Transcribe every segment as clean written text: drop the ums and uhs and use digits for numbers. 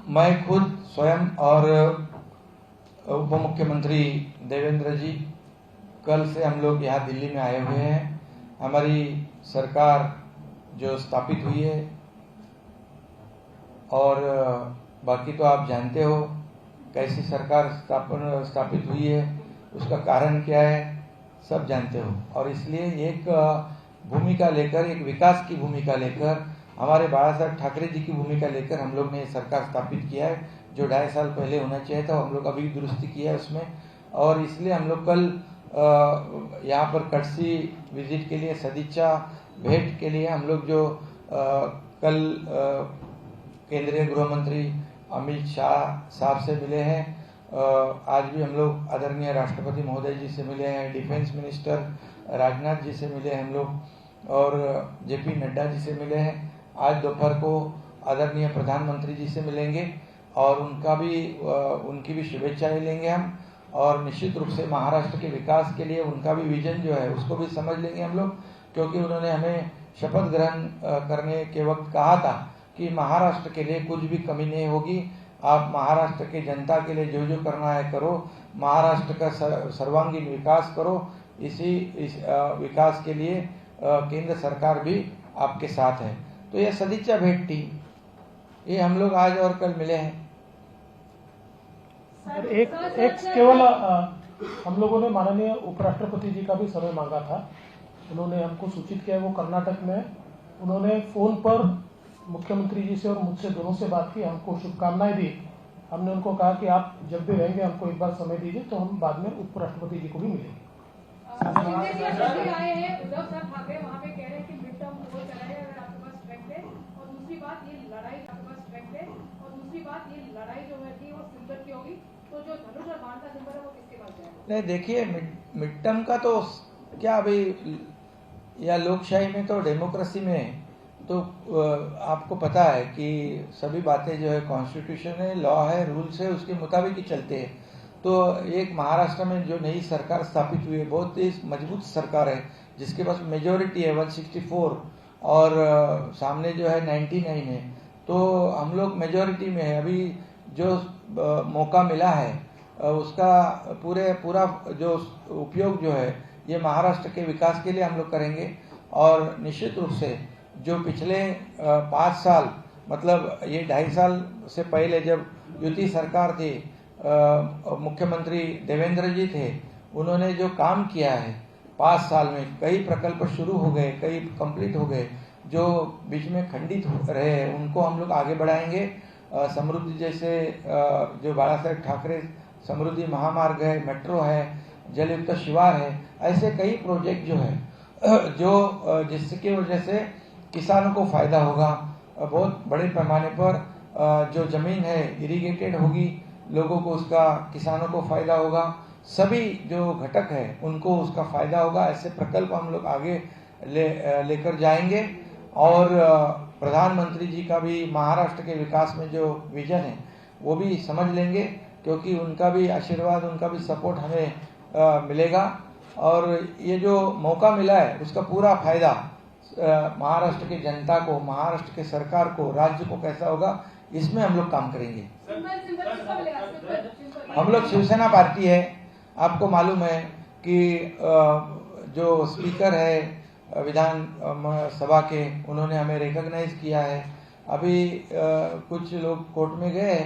मैं खुद स्वयं और उप मुख्यमंत्री देवेंद्र जी कल से हम लोग यहाँ दिल्ली में आए हुए हैं। हमारी सरकार जो स्थापित हुई है और बाकी तो आप जानते हो कैसी सरकार स्थापित हुई है, उसका कारण क्या है सब जानते हो। और इसलिए एक भूमिका लेकर, एक विकास की भूमिका लेकर, हमारे बाला साहब ठाकरे जी की भूमिका लेकर हम लोग ने सरकार स्थापित किया है। जो 2.5 साल पहले होना चाहिए था हम लोग अभी दुरुस्ती किया है उसमें। और इसलिए हम लोग कल यहाँ पर कटसी विजिट के लिए, सदिच्छा भेंट के लिए हम लोग जो कल केंद्रीय गृह मंत्री अमित शाह साहब से मिले हैं। आज भी हम लोग आदरणीय राष्ट्रपति महोदय जी से मिले हैं, डिफेंस मिनिस्टर राजनाथ जी से मिले हम लोग और जेपी नड्डा जी से मिले हैं। आज दोपहर को आदरणीय प्रधानमंत्री जी से मिलेंगे और उनकी भी शुभेच्छाएं लेंगे हम। और निश्चित रूप से महाराष्ट्र के विकास के लिए उनका भी विजन जो है उसको भी समझ लेंगे हम लोग, क्योंकि उन्होंने हमें शपथ ग्रहण करने के वक्त कहा था कि महाराष्ट्र के लिए कुछ भी कमी नहीं होगी। आप महाराष्ट्र के जनता के लिए जो जो करना है करो, महाराष्ट्र का सर्वांगीण विकास करो। इस विकास के लिए केंद्र सरकार भी आपके साथ है। तो ये सदिच्छा भेंट थी, ये हम लोग आज और कल मिले हैं। एक केवल हम लोगों ने माननीय उपराष्ट्रपति जी का भी समय मांगा था। उन्होंने हमको सूचित किया, वो कर्नाटक में उन्होंने फोन पर मुख्यमंत्री जी से और मुझसे दोनों से बात की, हमको शुभकामनाएं दी। हमने उनको कहा कि आप जब भी रहेंगे हमको एक बार समय दीजिए, तो हम बाद में उपराष्ट्रपति जी को भी मिलेंगे। नहीं, देखिए मिड टर्म का तो क्या, अभी या लोकशाही में तो, डेमोक्रेसी में तो आपको पता है कि सभी बातें जो है कॉन्स्टिट्यूशन है, लॉ है, रूल्स है, उसके मुताबिक ही चलते हैं। तो एक महाराष्ट्र में जो नई सरकार स्थापित हुई है, बहुत ही मजबूत सरकार है जिसके पास मेजोरिटी है 164 और सामने जो है 99 है। तो हम लोग मेजोरिटी में है। अभी जो मौका मिला है उसका पूरा जो उपयोग जो है ये महाराष्ट्र के विकास के लिए हम लोग करेंगे। और निश्चित रूप से जो पिछले 5 साल, मतलब ये 2.5 साल से पहले जब युति सरकार थी, मुख्यमंत्री देवेंद्र जी थे, उन्होंने जो काम किया है 5 साल में, कई प्रकल्प शुरू हो गए, कई कंप्लीट हो गए, जो बीच में खंडित रहे हैं उनको हम लोग आगे बढ़ाएंगे। समृद्धि जैसे जो बाला साहब ठाकरे समृद्धि महामार्ग है, मेट्रो है, जलयुक्त शिवार है, ऐसे कई प्रोजेक्ट जो है जो जिसकी वजह से किसानों को फायदा होगा। बहुत बड़े पैमाने पर जो जमीन है इरिगेटेड होगी, लोगों को उसका, किसानों को फायदा होगा, सभी जो घटक है उनको उसका फायदा होगा। ऐसे प्रकल्प हम लोग आगे लेकर जाएंगे। और प्रधानमंत्री जी का भी महाराष्ट्र के विकास में जो विजन है वो भी समझ लेंगे, क्योंकि उनका भी आशीर्वाद, उनका भी सपोर्ट हमें मिलेगा। और ये जो मौका मिला है उसका पूरा फायदा महाराष्ट्र की जनता को, महाराष्ट्र के सरकार को, राज्य को कैसा होगा, इसमें हम लोग काम करेंगे। हम लोग शिवसेना पार्टी है, आपको मालूम है कि जो स्पीकर है विधान सभा के, उन्होंने हमें रिकॉग्नाइज किया है। अभी कुछ लोग कोर्ट में गए,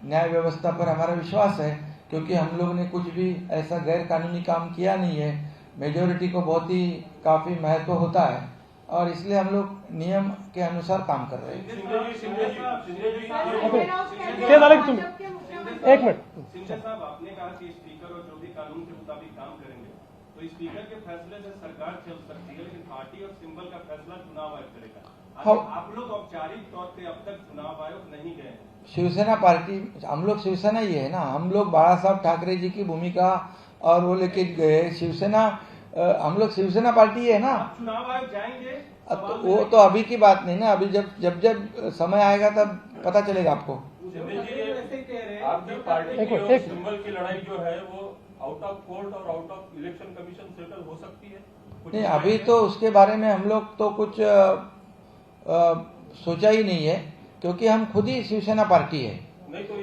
न्याय व्यवस्था पर हमारा विश्वास है, क्योंकि हम लोग ने कुछ भी ऐसा गैर कानूनी काम किया नहीं है। मेजोरिटी को बहुत ही काफी महत्व होता है और इसलिए हम लोग नियम के अनुसार काम कर रहे हैं। एक मिनट, सिंधिया साहब, आपने कहा कि स्पीकर और जो भी कानून के मुताबिक काम करेंगे, तो स्पीकर के फैसले से सरकार चल सकती है, लेकिन पार्टी और सिंबल का फैसला चुनाव आयोग करेगा। आप लोग औपचारिक तौर पे अब तक चुनाव आयोग नहीं गए। शिवसेना पार्टी, हम लोग शिवसेना ही है ना, हम लोग बाला साहब ठाकरे जी की भूमिका और वो लेके गए। शिवसेना, हम लोग शिवसेना पार्टी है ना। चुनाव आयोग जाएंगे तो वो तो अभी की बात नहीं ना, अभी जब समय आएगा तब पता चलेगा आपको। आपकी पार्टी की सिंबल की लड़ाई जो है वो आउट ऑफ कोर्ट और out of election commission settle हो सकती है? नहीं, अभी तो उसके बारे में हम लोग तो कुछ सोचा ही नहीं है, क्योंकि हम खुद ही शिवसेना पार्टी है।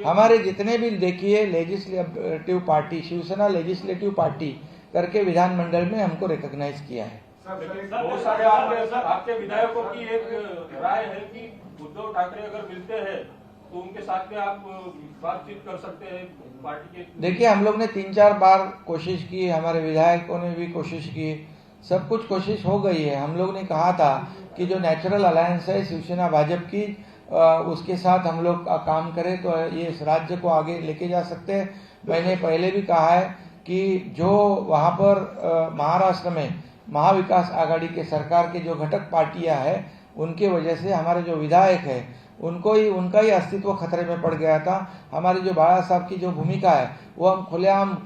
हमारे जितने भी देखिए legislative party, Shiv Sena legislative party करके विधानमंडल में हमको रिकॉग्नाइज किया है। बहुत सारे आपके विधायकों की एक राय है कि उद्धव ठाकरे अगर मिलते हैं तो उनके साथ में आप बातचीत कर सकते हैं पार्टी के। देखिए, हम लोग ने 3-4 बार कोशिश की, हमारे विधायकों ने भी कोशिश की, सब कुछ कोशिश हो गई है। हम लोग ने कहा था कि जो नेचुरल अलायंस है शिवसेना भाजपा की, उसके साथ हम लोग काम करें तो ये इस राज्य को आगे लेके जा सकते हैं। मैंने पहले भी कहा है कि जो वहाँ पर महाराष्ट्र में महाविकास आघाड़ी के सरकार के जो घटक पार्टियां हैं, उनके वजह से हमारे जो विधायक है उनका ही अस्तित्व खतरे में पड़ गया था। हमारी जो बाला साहब की जो भूमिका है वो हम खुलेआम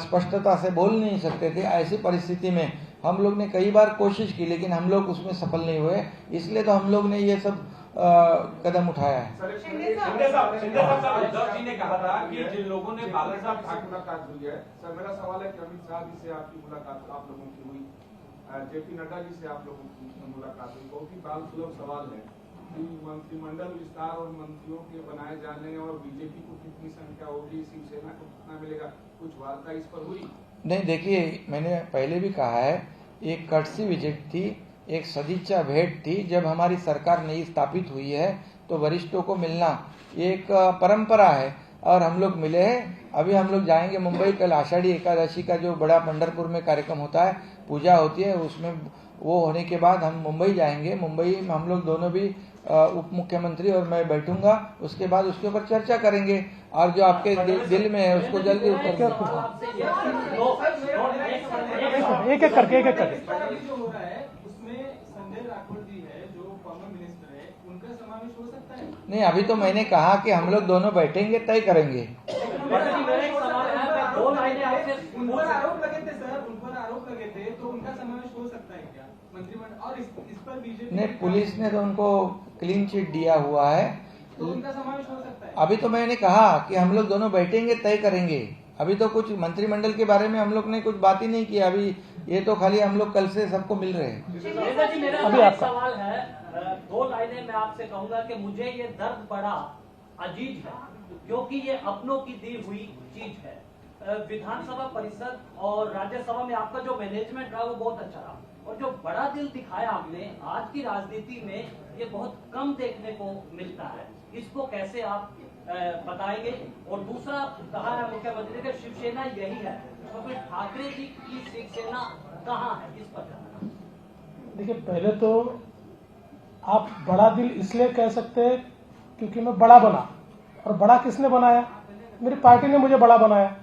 स्पष्टता से बोल नहीं सकते थे। ऐसी परिस्थिति में हम लोग ने कई बार कोशिश की, लेकिन हम लोग उसमें सफल नहीं हुए, इसलिए तो हम लोग ने ये सब कदम उठाया है। शिंदे साहब उद्धव जी ने कहा था कि जिन लोगों ने बाला साहब ठाकरे मुलाकात हुई है, सर मेरा सवाल है कि अमित शाह जी से आपकी मुलाकात आप लोगों की हुई, जेपी नड्डा जी से आप लोगों की मुलाकात हुई, बहुत ही बाल सुलभ सवाल है कि मंत्रिमंडल विस्तार और मंत्रियों के बनाए जाने और बीजेपी को कितनी संख्या होगी, शिवसेना को कितना मिलेगा, कुछ वार्ता इस पर हुई? नहीं, देखिए, मैंने पहले भी कहा है, एक कर्टसी विजिट थी, एक सदिच्छा भेंट थी। जब हमारी सरकार नई स्थापित हुई है तो वरिष्ठों को मिलना एक परंपरा है और हम लोग मिले हैं। अभी हम लोग जाएंगे मुंबई, कल आषाढ़ी एकादशी का जो बड़ा पंढरपुर में कार्यक्रम होता है, पूजा होती है, उसमें वो होने के बाद हम मुंबई जाएंगे। मुंबई में हम लोग दोनों भी उप मुख्यमंत्री और मैं बैठूंगा, उसके बाद उसके ऊपर चर्चा करेंगे और जो आपके दिल में है उसको जल्दी एक एक करके जो हो रहा है उसमें संजय राठौड़ जी है जो फॉर्मर मिनिस्टर है, उनका समावेश हो सकता है? नहीं, अभी तो मैंने कहा कि हम लोग दोनों बैठेंगे, तय करेंगे। उन पर आरोप लगे थे सर, उन पर आरोप लगे थे, तो उनका समावेश हो सकता है क्या मंत्रिमंडल? और इस पर बीजेपी ने पुलिस ने तो उनको क्लीन चिट दिया हुआ है, तो उनका समावेश हो सकता है? अभी तो मैंने कहा कि हम लोग दोनों बैठेंगे, तय करेंगे। अभी तो कुछ मंत्रिमंडल के बारे में हम लोग ने कुछ बात ही नहीं की। अभी ये तो खाली हम लोग कल से सबको मिल रहे हैं। जी, मेरा एक सवाल है, 2 लाइनें मैं आपसे कहूंगा कि मुझे ये दर्द बड़ा अजीज है, क्योंकि ये अपनों की दी हुई चीज है। विधानसभा परिषद और राज्यसभा में आपका जो मैनेजमेंट रहा वो बहुत अच्छा रहा, और जो बड़ा दिल दिखाया आपने आज की राजनीति में ये बहुत कम देखने को मिलता है। इसको कैसे आप बताएंगे? और दूसरा, कहा है मुख्यमंत्री का शिवसेना यही है, तो फिर ठाकरे जी की शिवसेना कहाँ है? इस पर देखिए, पहले तो आप बड़ा दिल इसलिए कह सकते हैं क्योंकि मैं बड़ा बना, और बड़ा किसने बनाया? मेरी पार्टी ने मुझे बड़ा बनाया,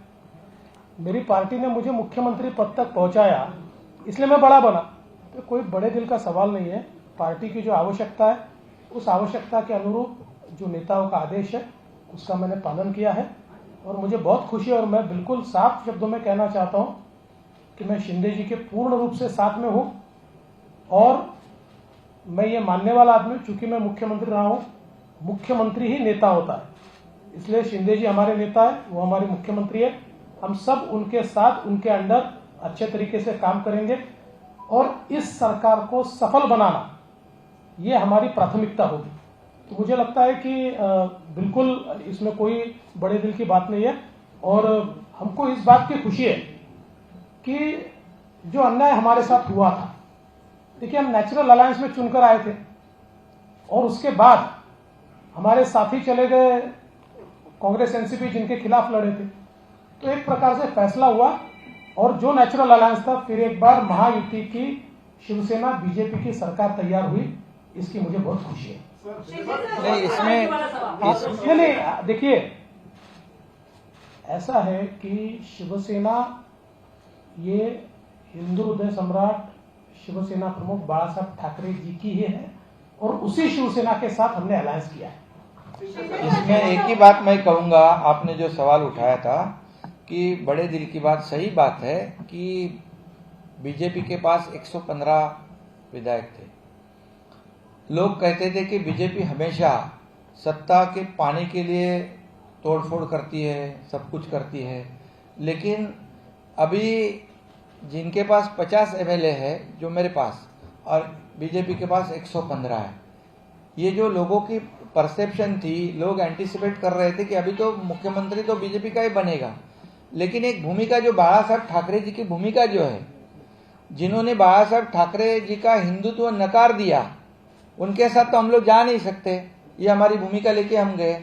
मेरी पार्टी ने मुझे मुख्यमंत्री पद तक पहुंचाया, इसलिए मैं बड़ा बना। तो कोई बड़े दिल का सवाल नहीं है। पार्टी की जो आवश्यकता है उस आवश्यकता के अनुरूप जो नेताओं का आदेश है उसका मैंने पालन किया है, और मुझे बहुत खुशी है। और मैं बिल्कुल साफ शब्दों में कहना चाहता हूं कि मैं शिंदे जी के पूर्ण रूप से साथ में हूं, और मैं ये मानने वाला आदमी, चूंकि मैं मुख्यमंत्री रहा हूं, मुख्यमंत्री ही नेता होता है, इसलिए शिंदे जी हमारे नेता है, वो हमारे मुख्यमंत्री है। हम सब उनके साथ, उनके अंडर अच्छे तरीके से काम करेंगे, और इस सरकार को सफल बनाना ये हमारी प्राथमिकता होगी। तो मुझे लगता है कि बिल्कुल इसमें कोई बड़े दिल की बात नहीं है, और हमको इस बात की खुशी है कि जो अन्याय हमारे साथ हुआ था, देखिए, हम नेचुरल अलायंस में चुनकर आए थे, और उसके बाद हमारे साथी चले गए कांग्रेस एनसीपी, जिनके खिलाफ लड़े थे। तो एक प्रकार से फैसला हुआ, और जो नेचुरल अलायंस था, फिर एक बार महायुति की शिवसेना बीजेपी की सरकार तैयार हुई, इसकी मुझे बहुत खुशी है। नहीं, इसमें नहीं, देखिए, ऐसा है कि शिवसेना ये हिंदू हृदय सम्राट शिवसेना प्रमुख बाला साहब ठाकरे जी की ही है, और उसी शिवसेना के साथ हमने अलायंस किया है। इसमें एक ही बात मैं कहूंगा, आपने जो सवाल उठाया था कि बड़े दिल की बात, सही बात है कि बीजेपी के पास 115 विधायक थे। लोग कहते थे कि बीजेपी हमेशा सत्ता के पाने के लिए तोड़फोड़ करती है, सब कुछ करती है, लेकिन अभी जिनके पास 50 एमएलए है, जो मेरे पास, और बीजेपी के पास 115 है, ये जो लोगों की परसेप्शन थी, लोग एंटिसिपेट कर रहे थे कि अभी तो मुख्यमंत्री तो बीजेपी का ही बनेगा, लेकिन एक भूमिका जो बाला साहब ठाकरे जी की भूमिका जो है, जिन्होंने बाला साहब ठाकरे जी का हिंदुत्व नकार दिया, उनके साथ तो हम लोग जा नहीं सकते, ये हमारी भूमिका लेके हम गए।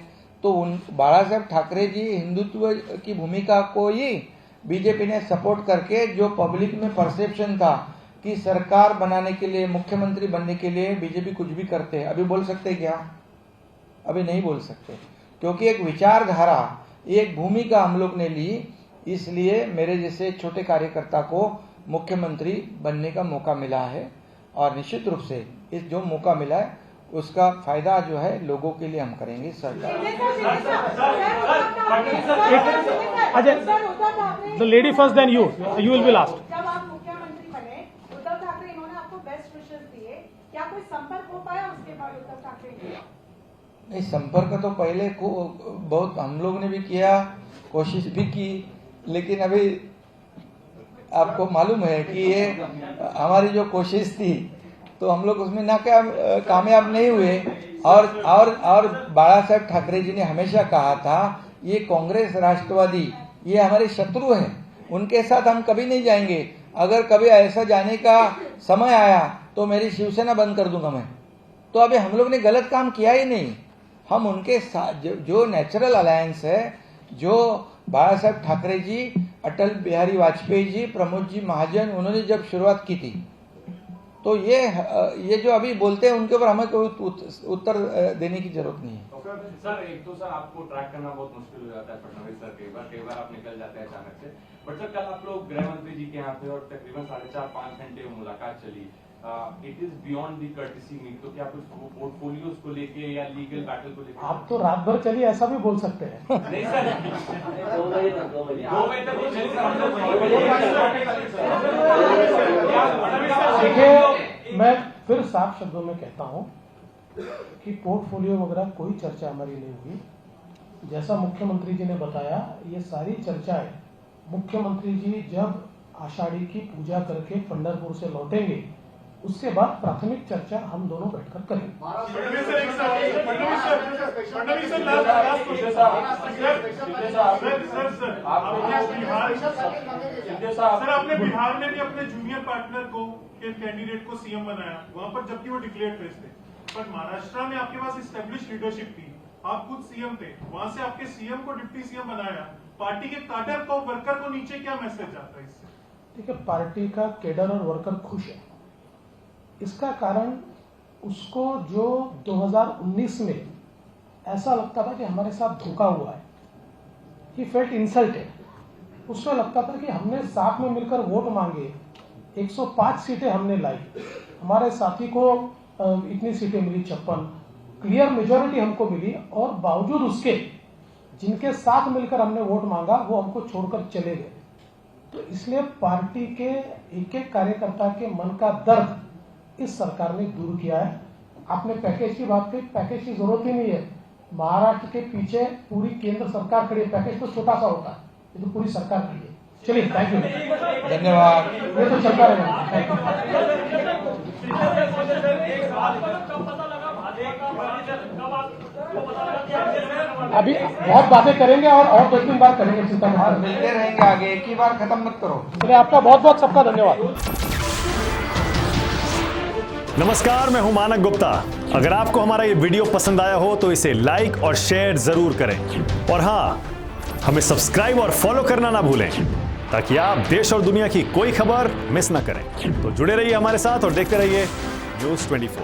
तो उन बाला साहब ठाकरे जी हिंदुत्व की भूमिका को ही बीजेपी ने सपोर्ट करके, जो पब्लिक में परसेप्शन था कि सरकार बनाने के लिए, मुख्यमंत्री बनने के लिए बीजेपी कुछ भी करते हैं, अभी बोल सकते क्या? अभी नहीं बोल सकते, क्योंकि एक विचारधारा, एक भूमिका हम लोग ने ली, इसलिए मेरे जैसे छोटे कार्यकर्ता को मुख्यमंत्री बनने का मौका मिला है। और निश्चित रूप से इस जो मौका मिला है उसका फायदा जो है लोगों के लिए हम करेंगे। Ajay, the lady first then you will be last. जब आप मुख्यमंत्री बने, उद्धव ठाकरे इन्होंने आपको बेस्ट विशेस दिए, क्या कोई संपर्क हो पाया उसके बाद उद्धव ठाकरे के? नहीं, संपर्क तो पहले को बहुत हम लोग ने भी किया, कोशिश भी की, लेकिन अभी आपको मालूम है कि ये हमारी जो कोशिश थी तो हम लोग उसमें कामयाब नहीं हुए। और बाला साहब ठाकरे जी ने हमेशा कहा था ये कांग्रेस राष्ट्रवादी ये हमारे शत्रु हैं, उनके साथ हम कभी नहीं जाएंगे। अगर कभी ऐसा जाने का समय आया तो मेरी शिवसेना बंद कर दूंगा मैं। तो अभी हम लोग ने गलत काम किया ही नहीं। हम उनके साथ जो नेचुरल अलायंस है, जो बाला साहब ठाकरे जी, अटल बिहारी वाजपेयी जी, प्रमोद जी महाजन, उन्होंने जब शुरुआत की थी, तो ये जो अभी बोलते हैं उनके ऊपर हमें कोई उत्तर देने की जरूरत नहीं है। सर एक तो सर आपको ट्रैक करना बहुत मुश्किल हो जाता है फडणवीस सर, कई बार आप निकल जाते हैं अचानक से। बट सर कल आप लोग गृह मंत्री जी के यहाँ पे और तकरीबन 4.5-5 घंटे मुलाकात चली। It is beyond the courtesy meet, तो क्या कुछ पोर्टफोलियोज को लेके या लीगल बैटल को लेके? आप तो रात भर चलिए ऐसा भी बोल सकते हैं। नहीं सर, 2 बजे तक वो चली सर। देखिए, मैं फिर साफ शब्दों में कहता हूं कि पोर्टफोलियो वगैरह कोई चर्चा हमारी नहीं हुई। जैसा मुख्यमंत्री जी ने बताया, ये सारी चर्चाएं मुख्यमंत्री जी जब आषाढ़ी की पूजा करके पंढरपुर से लौटेंगे उसके बाद प्राथमिक चर्चा हम दोनों बैठकर करेंगे। सर आपने बिहार में भी अपने जूनियर पार्टनर को कैंडिडेट को सीएम बनाया, वहां पर जबकि वो डिक्लेयर फेस थे, पर महाराष्ट्र में आपके पास एस्टेब्लिश लीडरशिप थी, आप खुद सीएम थे, वहां से आपके सीएम को डिप्टी सीएम बनाया। पार्टी के कैडर को, वर्कर को नीचे क्या मैसेज आता है इससे? ठीक है, पार्टी का कैडर और वर्कर खुश है। इसका कारण उसको जो 2019 में ऐसा लगता था कि हमारे साथ धोखा हुआ है, कि फेल्ट इंसल्टेड। उसको लगता था कि हमने साथ में मिलकर वोट मांगे, 105 सीटें हमने लाई, हमारे साथी को इतनी सीटें मिली 56, क्लियर मेजॉरिटी हमको मिली, और बावजूद उसके जिनके साथ मिलकर हमने वोट मांगा वो हमको छोड़कर चले गए। तो इसलिए पार्टी के एक एक कार्यकर्ता के मन का दर्द इस सरकार ने दूर किया है। आपने पैकेज की बात की, पैकेज की जरूरत ही नहीं है। महाराष्ट्र के पीछे पूरी केंद्र सरकार खड़ी है, पैकेज तो छोटा सा होता है, ये तो पूरी सरकार खड़ी है। चलिए, थैंक यू, धन्यवाद। ये तो चलता रहेगा। अभी बहुत बातें करेंगे और 2-3 बार करेंगे, चिंता मत मिलते रहेंगे आगे, एक ही बार खत्म मत करो। चलिए, आपका बहुत बहुत सबका धन्यवाद। नमस्कार, मैं हूं मानक गुप्ता। अगर आपको हमारा ये वीडियो पसंद आया हो तो इसे लाइक और शेयर जरूर करें, और हाँ, हमें सब्सक्राइब और फॉलो करना ना भूलें ताकि आप देश और दुनिया की कोई खबर मिस ना करें। तो जुड़े रहिए हमारे साथ और देखते रहिए News 24।